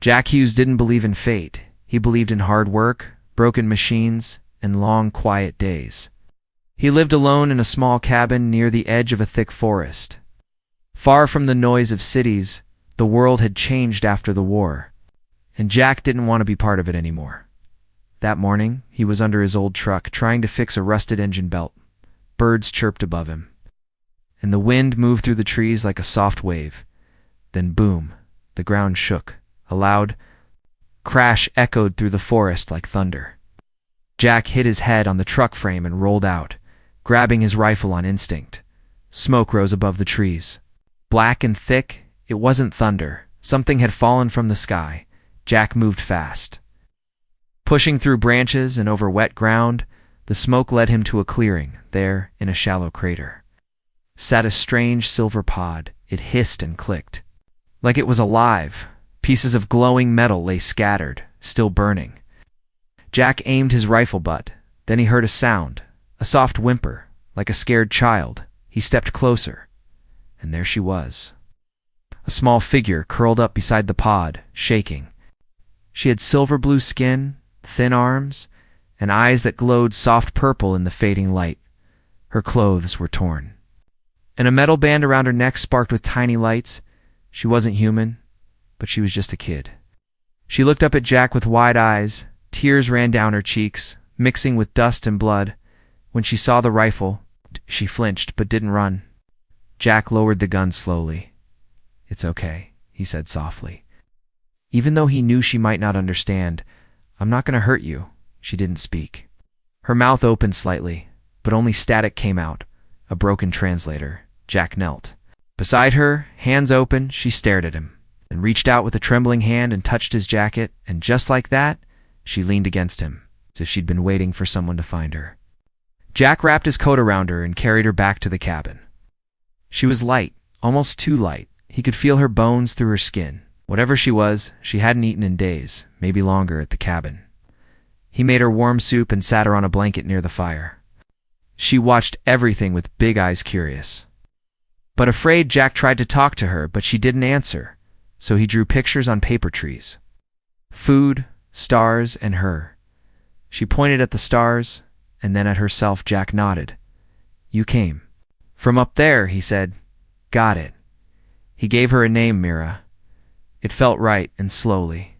Jack Hughes didn't believe in fate. He believed in hard work, broken machines, and long, quiet days. He lived alone in a small cabin near the edge of a thick forest. Far from the noise of cities, the world had changed after the war, and Jack didn't want to be part of it anymore. That morning, he was under his old truck trying to fix a rusted engine belt. Birds chirped above him, and the wind moved through the trees like a soft wave. Then boom, the ground shook. A loud crash echoed through the forest like thunder. Jack hit his head on the truck frame and rolled out, grabbing his rifle on instinct. Smoke rose above the trees. Black and thick, it wasn't thunder. Something had fallen from the sky. Jack moved fast. Pushing through branches and over wet ground, the smoke led him to a clearing. There, in a shallow crater, sat a strange silver pod. It hissed and clicked. Like it was alive. Pieces of glowing metal lay scattered, still burning. Jack aimed his rifle butt. Then he heard a sound, a soft whimper, like a scared child. He stepped closer, and there she was. A small figure curled up beside the pod, shaking. She had silver blue skin, thin arms, and eyes that glowed soft purple in the fading light. Her clothes were torn, and a metal band around her neck sparked with tiny lights. She wasn't human, but she was just a kid. She looked up at Jack with wide eyes. Tears ran down her cheeks, mixing with dust and blood. When she saw the rifle, she flinched but didn't run. Jack lowered the gun slowly. "It's okay," he said softly. Even though he knew she might not understand, "I'm not going to hurt you." She didn't speak. Her mouth opened slightly, but only static came out, a broken translator. Jack knelt. Beside her, hands open, she stared at him, and reached out with a trembling hand and touched his jacket, and just like that, she leaned against him, as if she'd been waiting for someone to find her. Jack wrapped his coat around her and carried her back to the cabin. She was light, almost too light. He could feel her bones through her skin. Whatever she was, she hadn't eaten in days, maybe longer, at the cabin. He made her warm soup and sat her on a blanket near the fire. She watched everything with big eyes, curious. But afraid, Jack tried to talk to her, but she didn't answer, so he drew pictures on paper trees. Food, stars, and her. She pointed at the stars, and then at herself. Jack nodded. "You came from up there," he said. "Got it." He gave her a name, Mira. It felt right, and slowly.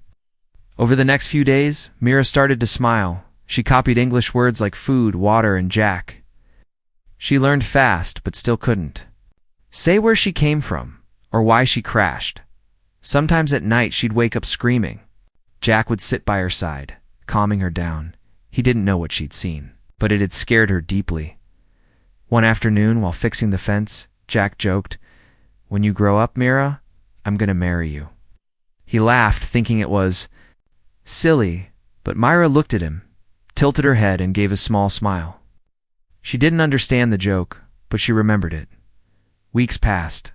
Over the next few days, Mira started to smile. She copied English words like food, water, and Jack. She learned fast, but still couldn't say where she came from, or why she crashed. Sometimes at night she'd wake up screaming. Jack would sit by her side, calming her down. He didn't know what she'd seen, but it had scared her deeply. One afternoon, while fixing the fence, Jack joked, "When you grow up, Mira, I'm gonna marry you." He laughed, thinking it was silly, but Myra looked at him, tilted her head, and gave a small smile. She didn't understand the joke, but she remembered it. Weeks passed.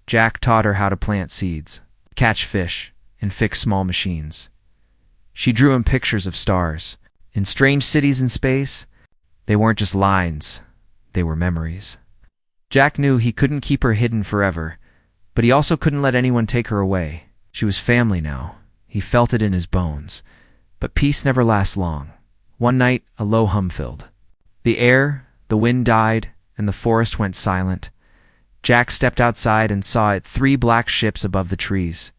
Jack taught her how to plant seeds, catch fish, and fix small machines. She drew him pictures of stars. In strange cities in space, they weren't just lines, they were memories. Jack knew he couldn't keep her hidden forever, but he also couldn't let anyone take her away. She was family now. He felt it in his bones. But peace never lasts long. One night, a low hum filled the air, the wind died, and the forest went silent. Jack stepped outside and saw it, 3 black ships above the trees.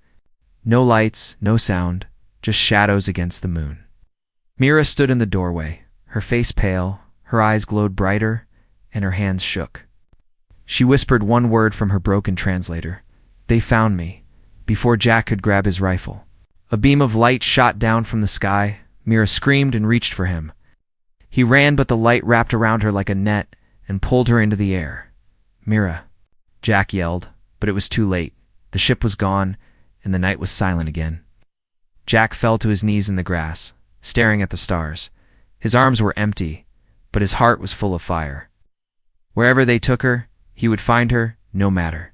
No lights, no sound, just shadows against the moon. Mira stood in the doorway, her face pale, her eyes glowed brighter, and her hands shook. She whispered one word from her broken translator. "They found me," before Jack could grab his rifle. A beam of light shot down from the sky. Mira screamed and reached for him. He ran, but the light wrapped around her like a net and pulled her into the air. "Mira," Jack yelled, but it was too late. The ship was gone, and the night was silent again. Jack fell to his knees in the grass, staring at the stars. His arms were empty, but his heart was full of fire. Wherever they took her, he would find her, no matter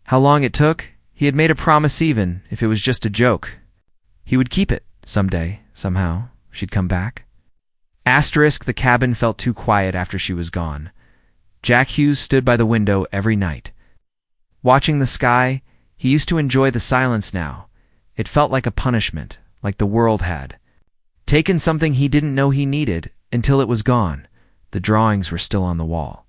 how long it took. He had made a promise, even if it was just a joke. He would keep it. Someday, somehow, she'd come back. The cabin felt too quiet after she was gone. Jack Hughes stood by the window every night. Watching the sky, he used to enjoy the silence now. It felt like a punishment, like the world had taken something he didn't know he needed until it was gone. The drawings were still on the wall.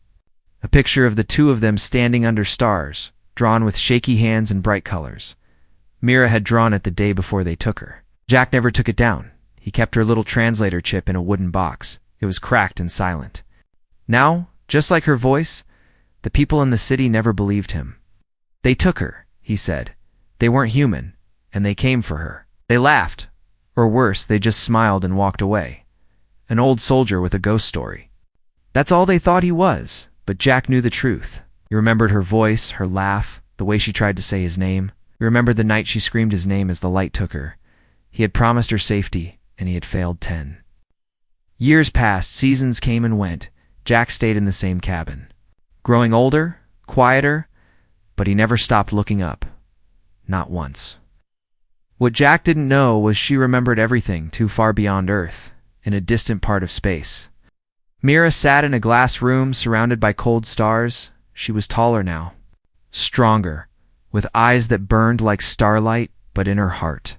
A picture of the two of them standing under stars, drawn with shaky hands and bright colors. Mira had drawn it the day before they took her. Jack never took it down. He kept her little translator chip in a wooden box. It was cracked and silent. Now, just like her voice, the people in the city never believed him. They took her, he said. They weren't human, and they came for her. They laughed, or worse, they just smiled and walked away. An old soldier with a ghost story. That's all they thought he was, but Jack knew the truth. He remembered her voice, her laugh, the way she tried to say his name. He remembered the night she screamed his name as the light took her. He had promised her safety, and he had failed 10. Years passed, seasons came and went. Jack stayed in the same cabin. Growing older, quieter, but he never stopped looking up. Not once. What Jack didn't know was she remembered everything too far beyond Earth, in a distant part of space. Mira sat in a glass room surrounded by cold stars. She was taller now, stronger, with eyes that burned like starlight, but in her heart.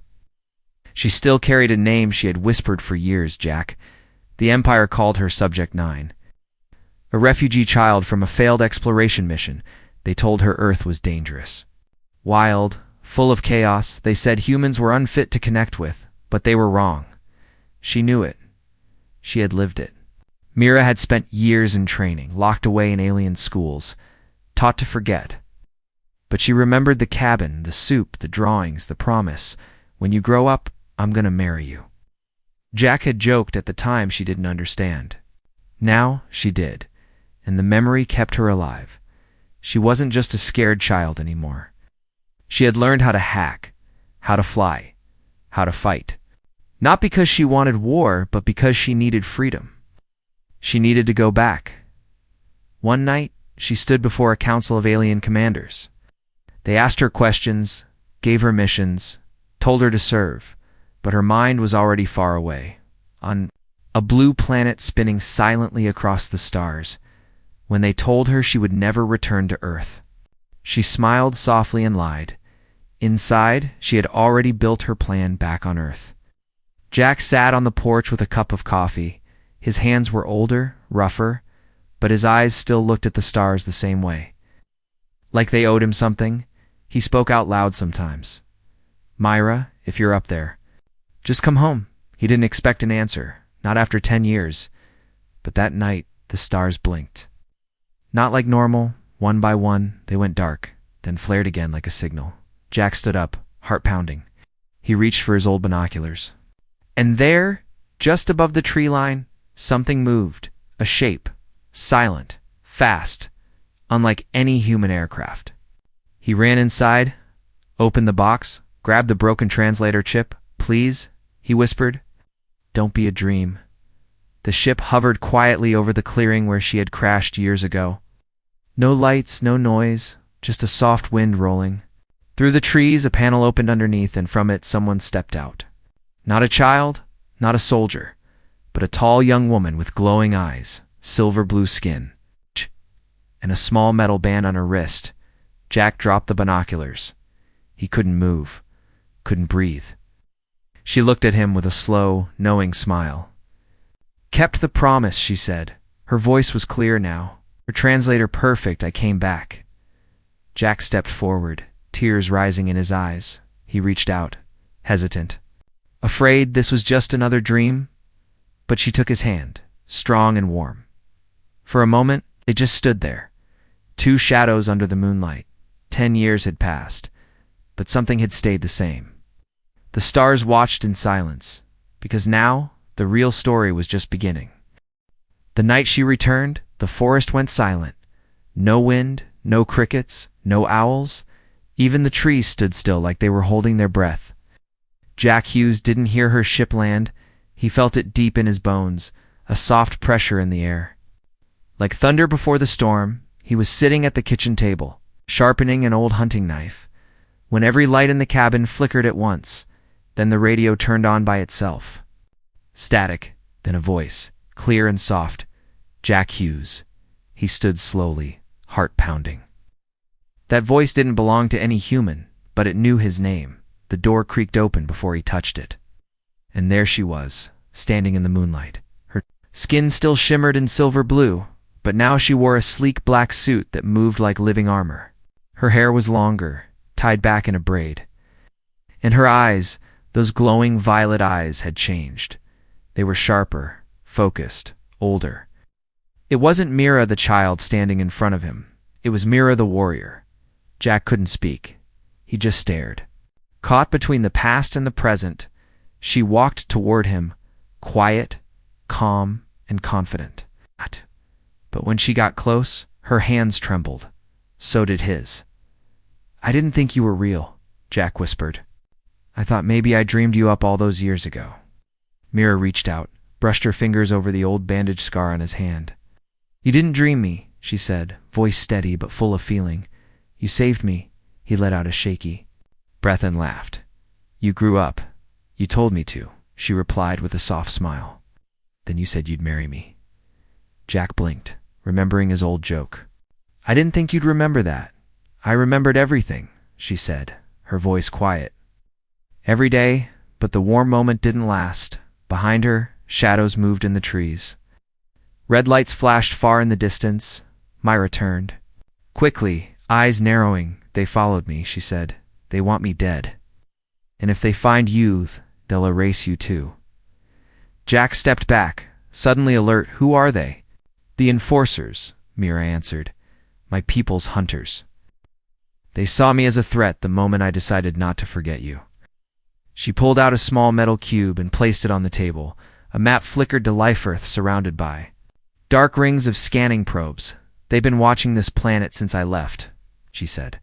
She still carried a name she had whispered for years, Jack. The Empire called her Subject 9. A refugee child from a failed exploration mission, they told her Earth was dangerous. Wild, full of chaos, they said humans were unfit to connect with, but they were wrong. She knew it. She had lived it. Mira had spent years in training, locked away in alien schools, taught to forget. But she remembered the cabin, the soup, the drawings, the promise. When you grow up, I'm gonna marry you. Jack had joked at the time she didn't understand. Now she did, and the memory kept her alive. She wasn't just a scared child anymore. She had learned how to hack, how to fly, how to fight. Not because she wanted war, but because she needed freedom. She needed to go back. One night, she stood before a council of alien commanders. They asked her questions, gave her missions, told her to serve, but her mind was already far away, on a blue planet spinning silently across the stars, when they told her she would never return to Earth. She smiled softly and lied. Inside, she had already built her plan back on Earth. Jack sat on the porch with a cup of coffee. His hands were older, rougher, but his eyes still looked at the stars the same way. Like they owed him something, he spoke out loud sometimes. Myra, if you're up there, just come home. He didn't expect an answer, not after 10 years. But that night, the stars blinked. Not like normal, one by one, they went dark, then flared again like a signal. Jack stood up, heart pounding. He reached for his old binoculars. And there, just above the tree line, something moved, a shape, silent, fast, unlike any human aircraft. He ran inside, opened the box, grabbed the broken translator chip. Please, he whispered. Don't be a dream. The ship hovered quietly over the clearing where she had crashed years ago. No lights, no noise, just a soft wind rolling. Through the trees, a panel opened underneath, and from it someone stepped out. Not a child, not a soldier, but a tall young woman with glowing eyes, silver blue skin, and a small metal band on her wrist. Jack dropped the binoculars. He couldn't move, couldn't breathe. She looked at him with a slow, knowing smile. Kept the promise, she said. Her voice was clear now. Her translator perfect. I came back. Jack stepped forward, tears rising in his eyes. He reached out, hesitant, afraid this was just another dream. But she took his hand, strong and warm. For a moment, they just stood there, two shadows under the moonlight. 10 years had passed, but something had stayed the same. The stars watched in silence, because now the real story was just beginning. The night she returned, the forest went silent. No wind, no crickets, no owls. Even the trees stood still like they were holding their breath. Jack Hughes didn't hear her ship land. He felt it deep in his bones, a soft pressure in the air. Like thunder before the storm, he was sitting at the kitchen table, sharpening an old hunting knife, when every light in the cabin flickered at once. Then the radio turned on by itself. Static, then a voice, clear and soft. Jack Hughes. He stood slowly, heart pounding. That voice didn't belong to any human, but it knew his name. The door creaked open before he touched it. And there she was, standing in the moonlight. Her skin still shimmered in silver blue, but now she wore a sleek black suit that moved like living armor. Her hair was longer, tied back in a braid. And her eyes, those glowing violet eyes, had changed. They were sharper, focused, older. It wasn't Mira the child standing in front of him. It was Mira the warrior. Jack couldn't speak. He just stared. Caught between the past and the present, she walked toward him, quiet, calm, and confident. But when she got close, her hands trembled. So did his. "I didn't think you were real," Jack whispered. "I thought maybe I dreamed you up all those years ago." Mira reached out, brushed her fingers over the old bandage scar on his hand. "You didn't dream me," she said, voice steady but full of feeling. "You saved me." He let out a shaky breath and laughed. "You grew up. You told me to," she replied with a soft smile. "Then you said you'd marry me." Jack blinked, remembering his old joke. "I didn't think you'd remember that. I remembered everything," she said, her voice quiet. Every day, but the warm moment didn't last. Behind her, shadows moved in the trees. Red lights flashed far in the distance. Myra turned. Quickly, eyes narrowing, "They followed me," she said. "They want me dead. And if they find you, they'll erase you too." Jack stepped back, suddenly alert. "Who are they?" "The enforcers," Mira answered. "My people's hunters. They saw me as a threat the moment I decided not to forget you." She pulled out a small metal cube and placed it on the table. A map flickered to life Earth surrounded by dark rings of scanning probes. "They've been watching this planet since I left," she said.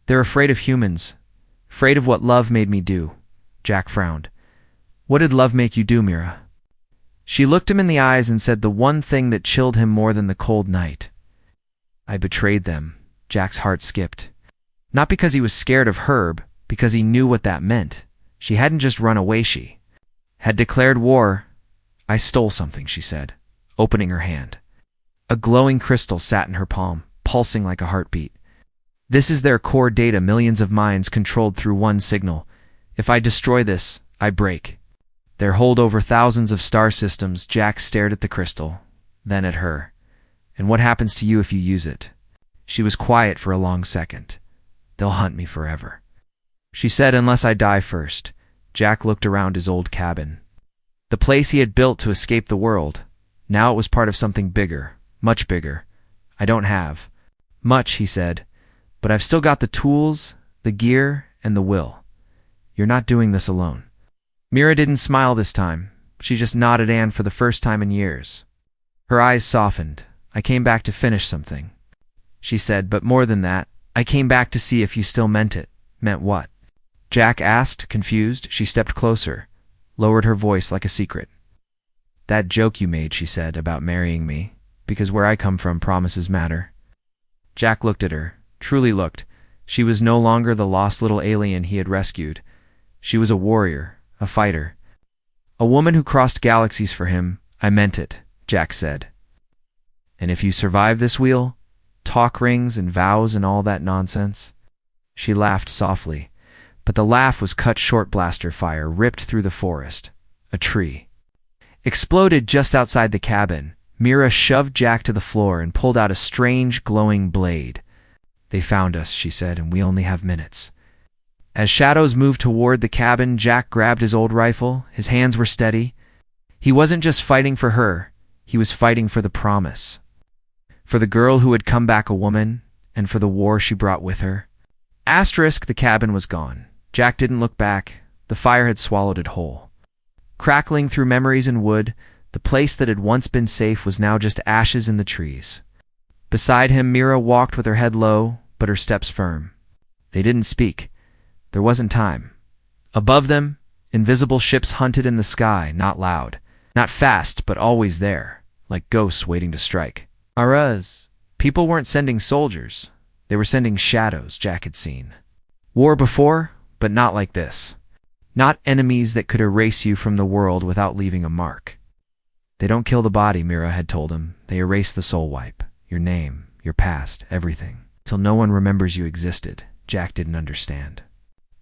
"They're afraid of humans, afraid of what love made me do." Jack frowned. "What did love make you do, Mira?" She looked him in the eyes and said the one thing that chilled him more than the cold night. "I betrayed them." Jack's heart skipped. Not because he was scared of Herb, because he knew what that meant. She hadn't just run away, she had declared war. "I stole something," she said, opening her hand. A glowing crystal sat in her palm, pulsing like a heartbeat. "This is their core data, millions of minds controlled through one signal. If I destroy this, I break their hold over thousands of star systems." Jack stared at the crystal, then at her. "And what happens to you if you use it?" She was quiet for a long second. "They'll hunt me forever," she said, "unless I die first." Jack looked around his old cabin. The place he had built to escape the world. Now it was part of something bigger, much bigger. "I don't have much," he said, "but I've still got the tools, the gear, and the will. You're not doing this alone." Mira didn't smile this time. She just nodded, and for the first time in years. Her eyes softened. "I came back to finish something," she said, "but more than that, I came back to see if you still meant it." "Meant what?" Jack asked, confused. She stepped closer, lowered her voice like a secret. "That joke you made," she said, "about marrying me, because where I come from, promises matter." Jack looked at her, truly looked. She was no longer the lost little alien he had rescued. She was a warrior, a fighter, a woman who crossed galaxies for him. "I meant it," Jack said. "And if you survive this wheel, talk rings and vows and all that nonsense?" She laughed softly, but the laugh was cut short. Blaster fire ripped through the forest. A tree exploded just outside the cabin. Mira shoved Jack to the floor and pulled out a strange, glowing blade. "They found us," she said, "and we only have minutes." As shadows moved toward the cabin, Jack grabbed his old rifle. His hands were steady. He wasn't just fighting for her. He was fighting for the promise. For the girl who had come back a woman, and for the war she brought with her. Asterisk, the cabin was gone. Jack didn't look back. The fire had swallowed it whole. Crackling through memories and wood, the place that had once been safe was now just ashes in the trees. Beside him, Mira walked with her head low, but her steps firm. They didn't speak. There wasn't time. Above them, invisible ships hunted in the sky, not loud, not fast, but always there, like ghosts waiting to strike. Araz. People weren't sending soldiers. They were sending shadows Jack had seen. War before, but not like this. Not enemies that could erase you from the world without leaving a mark. "They don't kill the body," Mira had told him. "They erase the soul wipe. Your name, your past, everything. Till no one remembers you existed." Jack didn't understand.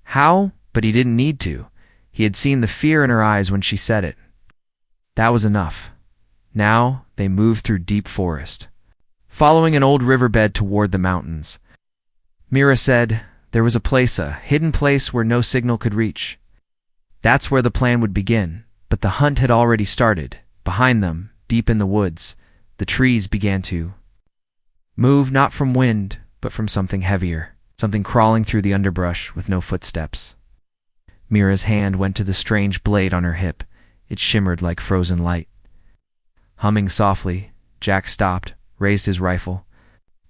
"How?" But he didn't need to. He had seen the fear in her eyes when she said it. That was enough. Now they moved through deep forest, following an old riverbed toward the mountains. Mira said there was a hidden place where no signal could reach. That's where the plan would begin, but the hunt had already started. Behind them, deep in the woods, the trees began to move, not from wind, but from something heavier, something crawling through the underbrush with no footsteps. Mira's hand went to the strange blade on her hip. It shimmered like frozen light. Humming softly, Jack stopped, raised his rifle.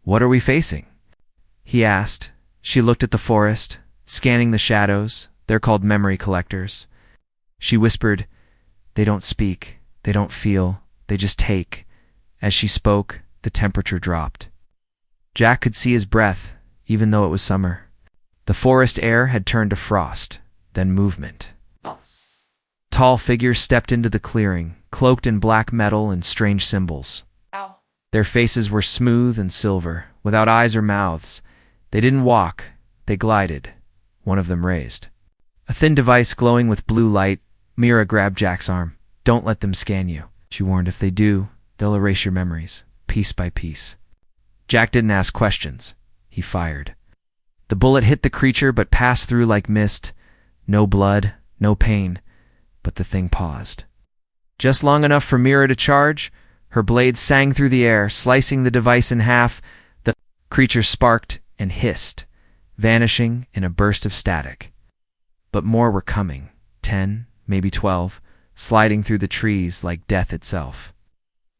"What are we facing?" he asked. She looked at the forest, scanning the shadows. They're called memory collectors. She whispered, "They don't speak, they don't feel, they just take." As she spoke, the temperature dropped. Jack could see his breath, even though it was summer. The forest air had turned to frost, then movement. Tall figures stepped into the clearing, cloaked in black metal and strange symbols. Ow. Their faces were smooth and silver, without eyes or mouths. They didn't walk, they glided. One of them raised a thin device glowing with blue light. Mira grabbed Jack's arm. "Don't let them scan you," she warned. "If they do, they'll erase your memories, piece by piece." Jack didn't ask questions. He fired. The bullet hit the creature but passed through like mist. No blood, no pain, but the thing paused. Just long enough for Mira to charge. Her blade sang through the air, slicing the device in half. The creature sparked and hissed, vanishing in a burst of static. But more were coming, 10, maybe 12, sliding through the trees like death itself.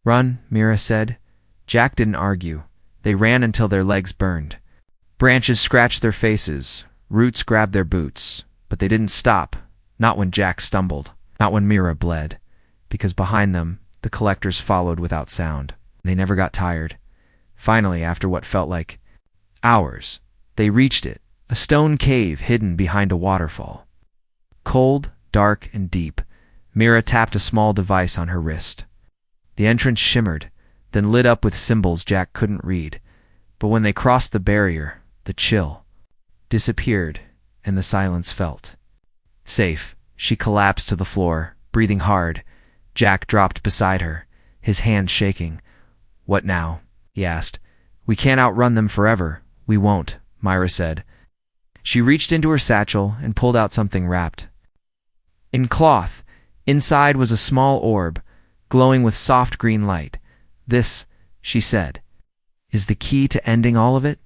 "Run," Mira said. Jack didn't argue. They ran until their legs burned. Branches scratched their faces, roots grabbed their boots, but they didn't stop. Not when Jack stumbled, not when Mira bled, because behind them, the collectors followed without sound. They never got tired. Finally, after what felt like hours, they reached it, a stone cave hidden behind a waterfall. Cold, dark, and deep, Mira tapped a small device on her wrist. The entrance shimmered, then lit up with symbols Jack couldn't read. But when they crossed the barrier, the chill disappeared, and the silence felt safe. She collapsed to the floor, breathing hard. Jack dropped beside her, his hand shaking. "What now?" he asked. "We can't outrun them forever." "We won't," Mira said. She reached into her satchel and pulled out something wrapped in cloth. Inside was a small orb, glowing with soft green light. "This," she said, "is the key to ending all of it."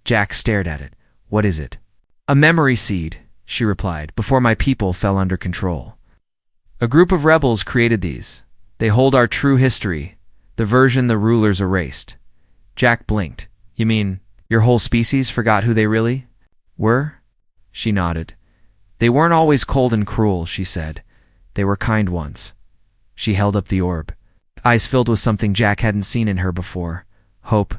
Jack stared at it. "What is it?" "A memory seed," she replied, "before my people fell under control. A group of rebels created these. They hold our true history, the version the rulers erased." Jack blinked. "You mean your whole species forgot who they really were?" She nodded. "They weren't always cold and cruel," she said. "They were kind once." She held up the orb, eyes filled with something Jack hadn't seen in her before. "Hope.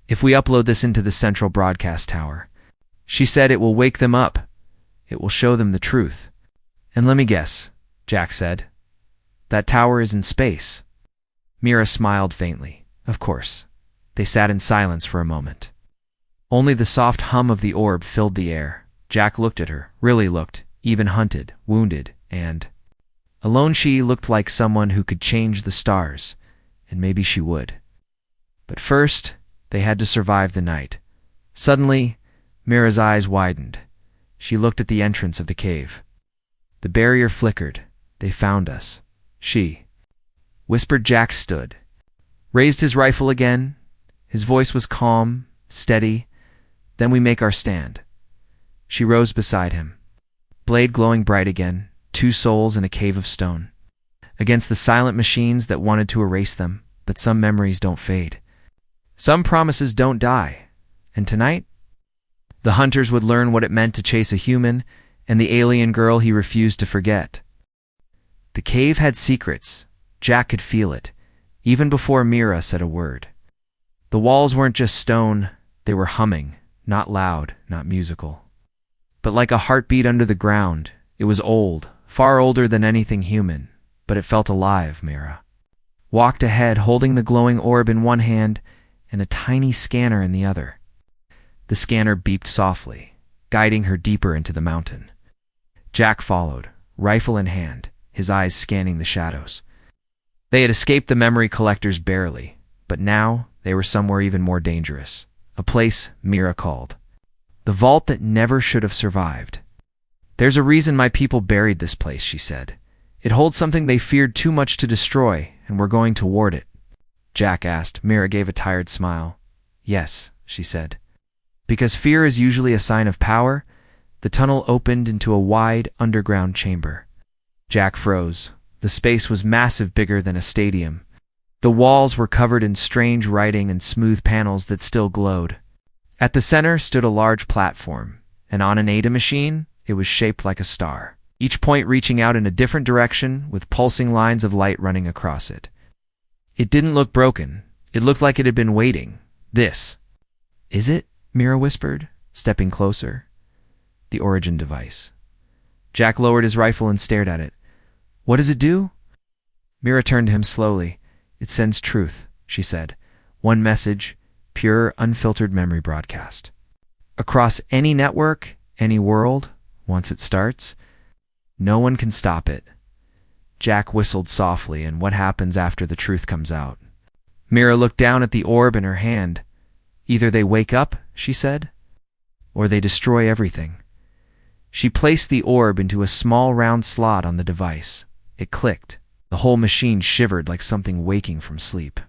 If we upload this into the central broadcast tower," she said, "it will wake them up. It will show them the truth." "And let me guess," Jack said. "That tower is in space." Mira smiled faintly. "Of course." They sat in silence for a moment. Only the soft hum of the orb filled the air. Jack looked at her, really looked, even hunted, wounded, and alone she looked like someone who could change the stars, and maybe she would. But first, they had to survive the night. Suddenly, Mira's eyes widened. She looked at the entrance of the cave. The barrier flickered. "They found us," she whispered. Jack stood, raised his rifle again. His voice was calm, steady. "Then we make our stand." She rose beside him, blade glowing bright again, 2 souls in a cave of stone, against the silent machines that wanted to erase them. But some memories don't fade. Some promises don't die. And tonight, the hunters would learn what it meant to chase a human and the alien girl he refused to forget. The cave had secrets. Jack could feel it, even before Mira said a word. The walls weren't just stone, they were humming, not loud, not musical, but like a heartbeat under the ground. It was old, far older than anything human, but it felt alive. Mira walked ahead, holding the glowing orb in one hand and a tiny scanner in the other. The scanner beeped softly, guiding her deeper into the mountain. Jack followed, rifle in hand, his eyes scanning the shadows. They had escaped the memory collectors barely, but now they were somewhere even more dangerous. A place Mira called the vault that never should have survived. "There's a reason my people buried this place," she said. "It holds something they feared too much to destroy, and we're going toward it." Jack asked. Mira gave a tired smile. "Yes," she said. Because fear is usually a sign of power, the tunnel opened into a wide, underground chamber. Jack froze. The space was massive, bigger than a stadium. The walls were covered in strange writing and smooth panels that still glowed. At the center stood a large platform, and on an ADA machine, it was shaped like a star, each point reaching out in a different direction with pulsing lines of light running across it. It didn't look broken. It looked like it had been waiting. "This is it?" Mira whispered, stepping closer. "The origin device." Jack lowered his rifle and stared at it. "What does it do?" Mira turned to him slowly. "It sends truth," she said. "One message, pure, unfiltered memory broadcast. Across any network, any world, once it starts, no one can stop it." Jack whistled softly. "And what happens after the truth comes out?" Mira looked down at the orb in her hand. "Either they wake up," she said, "or they destroy everything." She placed the orb into a small round slot on the device. It clicked. The whole machine shivered like something waking from sleep.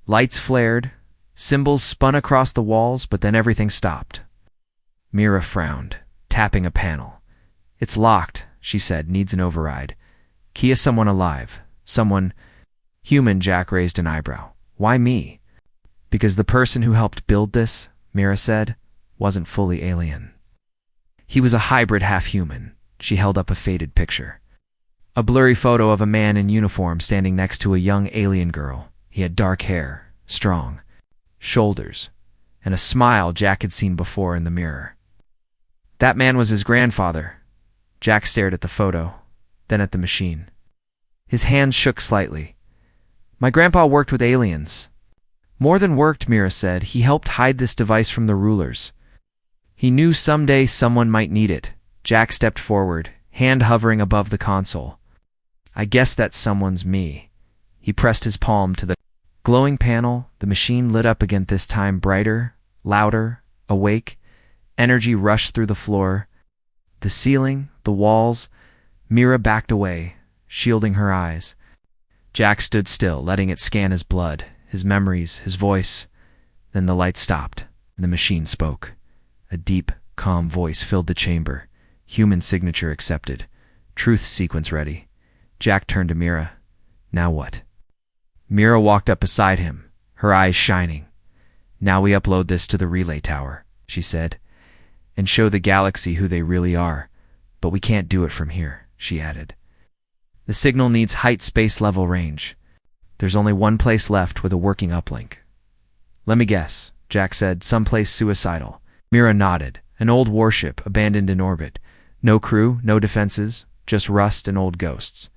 Lights flared, symbols spun across the walls, but then everything stopped. Mira frowned, tapping a panel. "It's locked," she said. "Needs an override. Key is someone alive. Someone human." Jack raised an eyebrow. "Why me?" "Because the person who helped build this," Mira said, "wasn't fully alien. He was a hybrid half-human." She held up a faded picture. A blurry photo of a man in uniform standing next to a young alien girl. He had dark hair, strong shoulders, and a smile Jack had seen before in the mirror. That man was his grandfather. Jack stared at the photo, then at the machine. His hands shook slightly. "My grandpa worked with aliens." "More than worked," Mira said. "He helped hide this device from the rulers. He knew someday someone might need it." Jack stepped forward, hand hovering above the console. "I guess that someone's me." He pressed his palm to the glowing panel. The machine lit up again, this time brighter, louder, awake. Energy rushed through the floor, the ceiling, the walls. Mira backed away, shielding her eyes. Jack stood still, letting it scan his blood, his memories, his voice. Then the light stopped, and the machine spoke. A deep, calm voice filled the chamber. "Human signature accepted. Truth sequence ready." Jack turned to Mira. "Now what?" Mira walked up beside him, her eyes shining. "Now we upload this to the relay tower," she said, "and show the galaxy who they really are. But we can't do it from here," she added. "The signal needs height space level range. There's only one place left with a working uplink." "Let me guess," Jack said. "Someplace suicidal." Mira nodded. "An old warship abandoned in orbit. No crew, no defenses, just rust and old ghosts."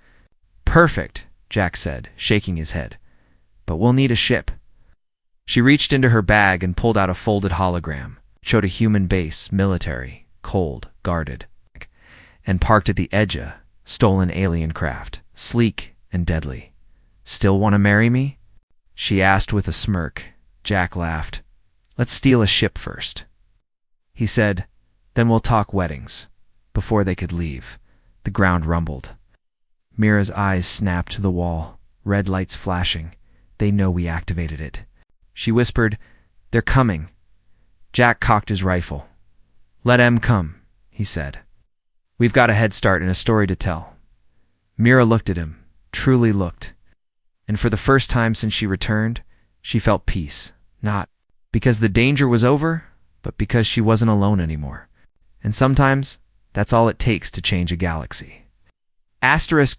"Perfect," Jack said, shaking his head. "But we'll need a ship." She reached into her bag and pulled out a folded hologram. It showed a human base, military, cold, guarded, and parked at the edge of stolen alien craft, sleek and deadly. "Still want to marry me?" she asked with a smirk. Jack laughed. "Let's steal a ship first," he said. "Then we'll talk weddings." Before they could leave, the ground rumbled. Mira's eyes snapped to the wall, red lights flashing. "They know we activated it." She whispered, "They're coming." Jack cocked his rifle. "Let 'em come," he said. "We've got a head start and a story to tell." Mira looked at him, truly looked. And for the first time since she returned, she felt peace. Not because the danger was over, but because she wasn't alone anymore. And sometimes, that's all it takes to change a galaxy.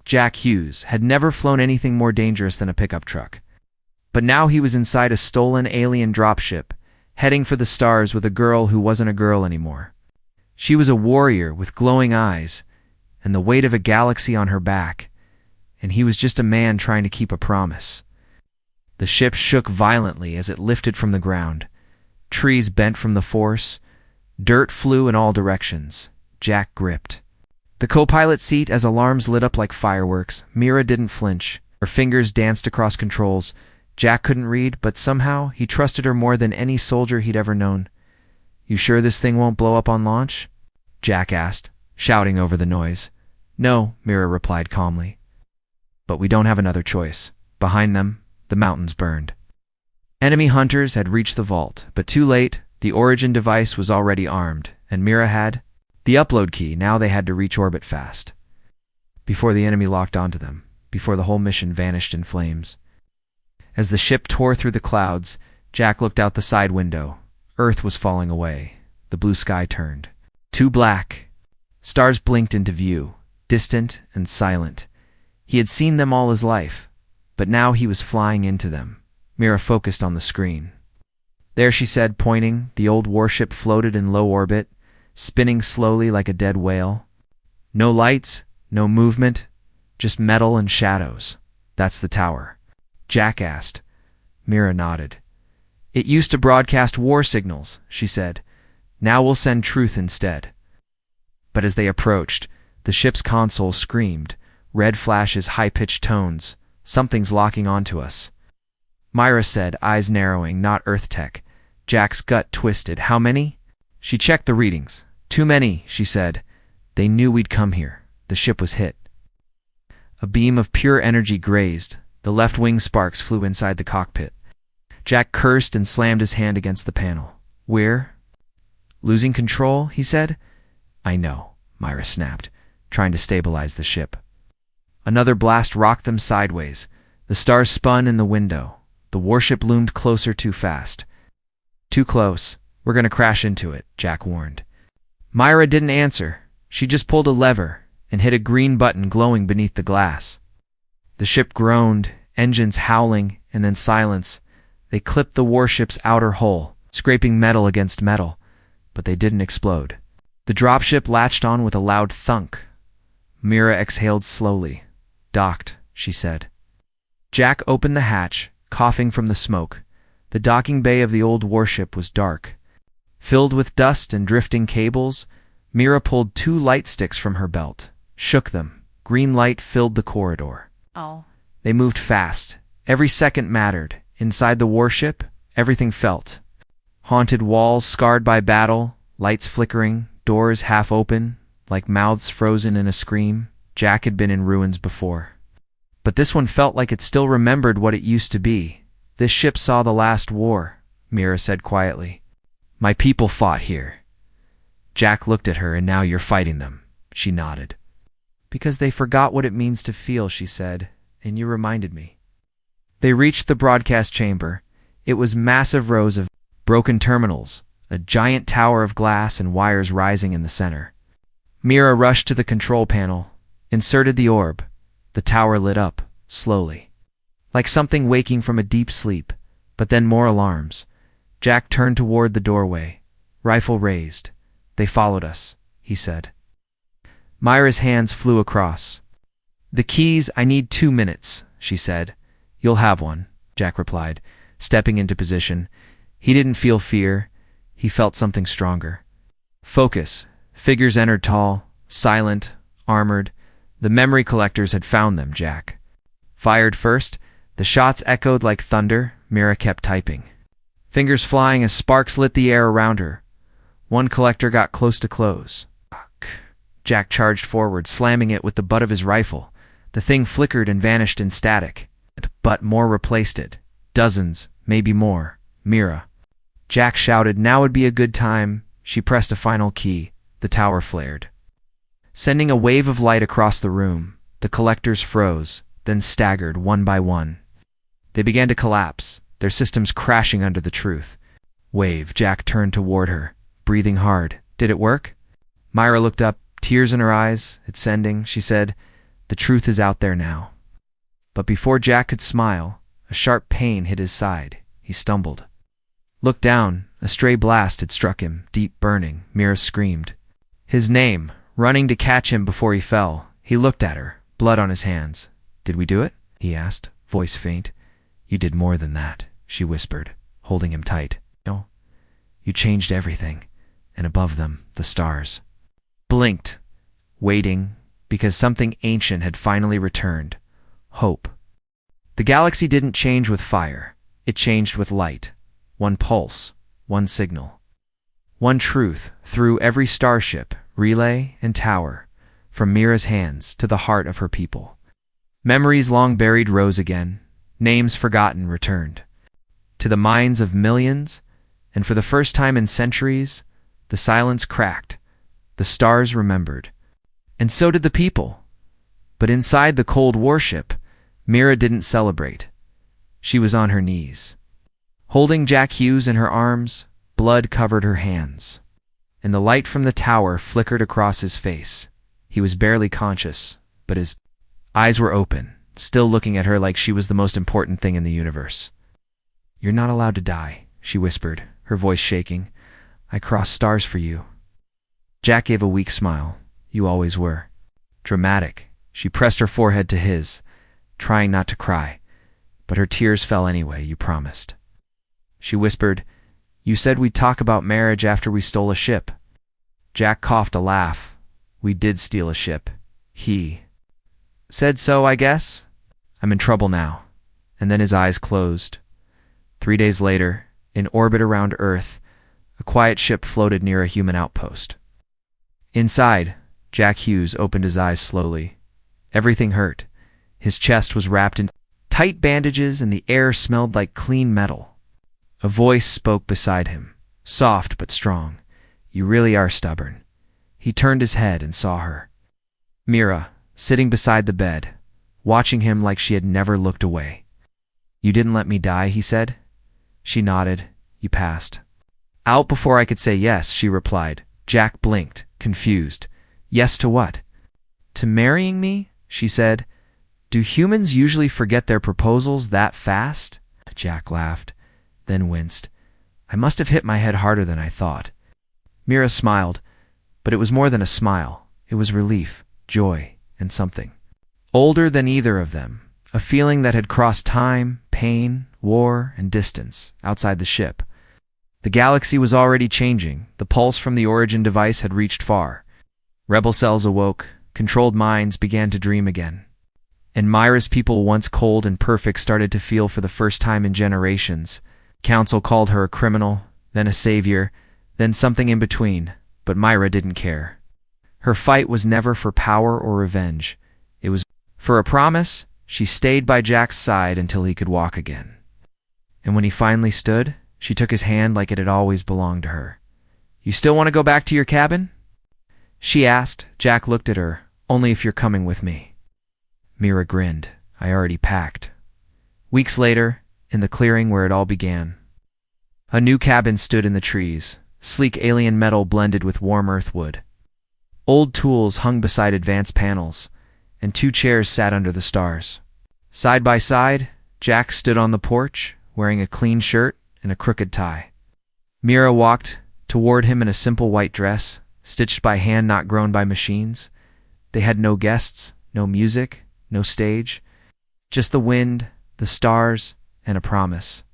Jack Hughes had never flown anything more dangerous than a pickup truck. But now he was inside a stolen alien dropship, heading for the stars with a girl who wasn't a girl anymore. She was a warrior with glowing eyes, and the weight of a galaxy on her back, and he was just a man trying to keep a promise. The ship shook violently as it lifted from the ground. Trees bent from the force. Dirt flew in all directions. Jack gripped. The co-pilot seat as alarms lit up like fireworks. Mira didn't flinch. Her fingers danced across controls. Jack couldn't read, but somehow he trusted her more than any soldier he'd ever known. "You sure this thing won't blow up on launch?" Jack asked, shouting over the noise. "No," Mira replied calmly. "But we don't have another choice." Behind them, the mountains burned. Enemy hunters had reached the vault, but too late. The origin device was already armed, and Mira had the upload key. Now they had to reach orbit fast, before the enemy locked onto them, before the whole mission vanished in flames. As the ship tore through the clouds, Jack looked out the side window. Earth was falling away. The blue sky turned too black. Stars blinked into view, distant and silent. He had seen them all his life, but now he was flying into them. Mira focused on the screen. "There," she said, pointing. The old warship floated in low orbit, spinning slowly like a dead whale. No lights, no movement, just metal and shadows. "That's the tower?" Jack asked. Mira nodded. "It used to broadcast war signals," she said. "Now we'll send truth instead." But as they approached, the ship's console screamed, red flashes, high-pitched tones. "Something's locking onto us," Myra said, eyes narrowing. "Not Earth tech." Jack's gut twisted. "How many?" She checked the readings. "Too many," she said. "They knew we'd come here." The ship was hit. A beam of pure energy grazed. The left wing sparks flew inside the cockpit. Jack cursed and slammed his hand against the panel. "We're losing control," he said. "I know," Myra snapped, trying to stabilize the ship. Another blast rocked them sideways. The stars spun in the window. The warship loomed closer too fast. "Too close. We're going to crash into it," Jack warned. Myra didn't answer. She just pulled a lever and hit a green button glowing beneath the glass. The ship groaned, engines howling, and then silence. They clipped the warship's outer hull, scraping metal against metal, but they didn't explode. The dropship latched on with a loud thunk. Mira exhaled slowly. "Docked," she said. Jack opened the hatch, coughing from the smoke. The docking bay of the old warship was dark, filled with dust and drifting cables. Mira pulled 2 light sticks from her belt, shook them. Green light filled the corridor. Oh. They moved fast. Every second mattered. Inside the warship, everything felt. Haunted walls scarred by battle, lights flickering, doors half open, like mouths frozen in a scream. Jack had been in ruins before, but this one felt like it still remembered what it used to be. "This ship saw the last war," Mira said quietly. "My people fought here." Jack looked at her. "And now you're fighting them." She nodded. "Because they forgot what it means to feel," she said, "and you reminded me." They reached the broadcast chamber. It was massive rows of broken terminals, a giant tower of glass and wires rising in the center. Mira rushed to the control panel, inserted the orb. The tower lit up, slowly, like something waking from a deep sleep, but then more alarms. Jack turned toward the doorway, rifle raised. "They followed us," he said. Myra's hands flew across. "The keys, I need 2 minutes," she said. "You'll have one," Jack replied, stepping into position. He didn't feel fear. He felt something stronger. Focus. Figures entered, tall, silent, armored. The memory collectors had found them. Jack fired first. The shots echoed like thunder. Mira kept typing, fingers flying as sparks lit the air around her. One collector got close to close. Jack charged forward, slamming it with the butt of his rifle. The thing flickered and vanished in static, but more replaced it. Dozens, maybe more. "Mira!" Jack shouted. Now would be a good time. She pressed a final key. The tower flared, sending a wave of light across the room. The collectors froze, then staggered one by one. They began to collapse, their systems crashing under the truth. Wave. Jack turned toward her, breathing hard. "Did it work?" Myra looked up, tears in her eyes. "It's sending," she said. "The truth is out there now." But before Jack could smile, a sharp pain hit his side. He stumbled. Looked down. A stray blast had struck him, deep, burning. Mira screamed his name, running to catch him before he fell. He looked at her, blood on his hands. "Did we do it?" he asked, voice faint. "You did more than that," she whispered, holding him tight. "No. You changed everything, and above them, the stars blinked. waiting, because something ancient had finally returned. Hope. The galaxy didn't change with fire. It changed with light. One pulse, one signal. One truth through every starship, relay, and tower, from Mira's hands to the heart of her people. Memories long buried rose again. Names forgotten returned. To the minds of millions, and for the first time in centuries, the silence cracked. The stars remembered. And so did the people. But inside the cold warship, Mira didn't celebrate. She was on her knees. Holding Jack Hughes in her arms, blood covered her hands. And the light from the tower flickered across his face. He was barely conscious, but his eyes were open, still looking at her like she was the most important thing in the universe. "You're not allowed to die," she whispered, her voice shaking. "I crossed stars for you." Jack gave a weak smile. "You always were." Dramatic, she pressed her forehead to his, trying not to cry, but her tears fell anyway. "You promised." She whispered, "You said we'd talk about marriage after we stole a ship." Jack coughed a laugh. "We did steal a ship. He said so, I guess. I'm in trouble now." And then his eyes closed. 3 days later, in orbit around Earth, a quiet ship floated near a human outpost. Inside, Jack Hughes opened his eyes slowly. Everything hurt. His chest was wrapped in tight bandages and the air smelled like clean metal. A voice spoke beside him, soft but strong. "You really are stubborn." He turned his head and saw her. Mira, sitting beside the bed, watching him like she had never looked away. "You didn't let me die," he said. She nodded. "You passed." "Out before I could say yes," she replied. Jack blinked, confused. "Yes to what?" "To marrying me," she said. "Do humans usually forget their proposals that fast?" Jack laughed, then winced. "I must have hit my head harder than I thought." Mira smiled, but it was more than a smile. It was relief, joy, and something older than either of them, a feeling that had crossed time, pain, war, and distance outside the ship. The galaxy was already changing. The pulse from the origin device had reached far. Rebel cells awoke, controlled minds began to dream again. And Myra's people, once cold and perfect, started to feel for the first time in generations. Council called her a criminal, then a savior, then something in between, but Myra didn't care. Her fight was never for power or revenge. It was for a promise. She stayed by Jack's side until he could walk again. And when he finally stood, she took his hand like it had always belonged to her. "You still want to go back to your cabin?" she asked. Jack looked at her. "Only if you're coming with me." Mira grinned. "I already packed." Weeks later, in the clearing where it all began, a new cabin stood in the trees, sleek alien metal blended with warm earth wood. Old tools hung beside advanced panels, and 2 chairs sat under the stars. Side by side, Jack stood on the porch, wearing a clean shirt and a crooked tie. Mira walked toward him in a simple white dress, stitched by hand, not grown by machines. They had no guests, no music, no stage, just the wind, the stars, and a promise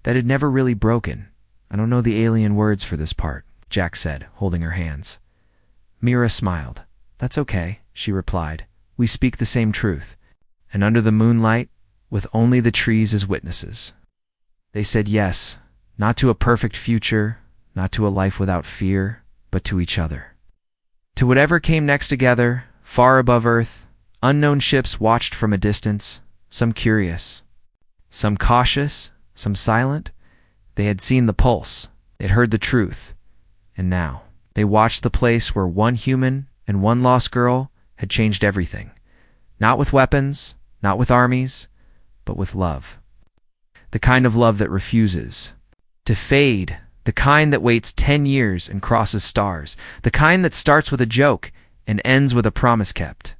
that had never really broken. "I don't know the alien words for this part," Jack said, holding her hands. Mira smiled. "That's okay," she replied. "We speak the same truth." And under the moonlight, with only the trees as witnesses, they said yes, not to a perfect future, not to a life without fear, but to each other. To whatever came next together, far above Earth, unknown ships watched from a distance, some curious, some cautious, some silent. They had seen the pulse, they'd heard the truth, and now they watched the place where one human and one lost girl had changed everything. Not with weapons, not with armies, but with love. The kind of love that refuses to fade, the kind that waits 10 years and crosses stars, the kind that starts with a joke and ends with a promise kept.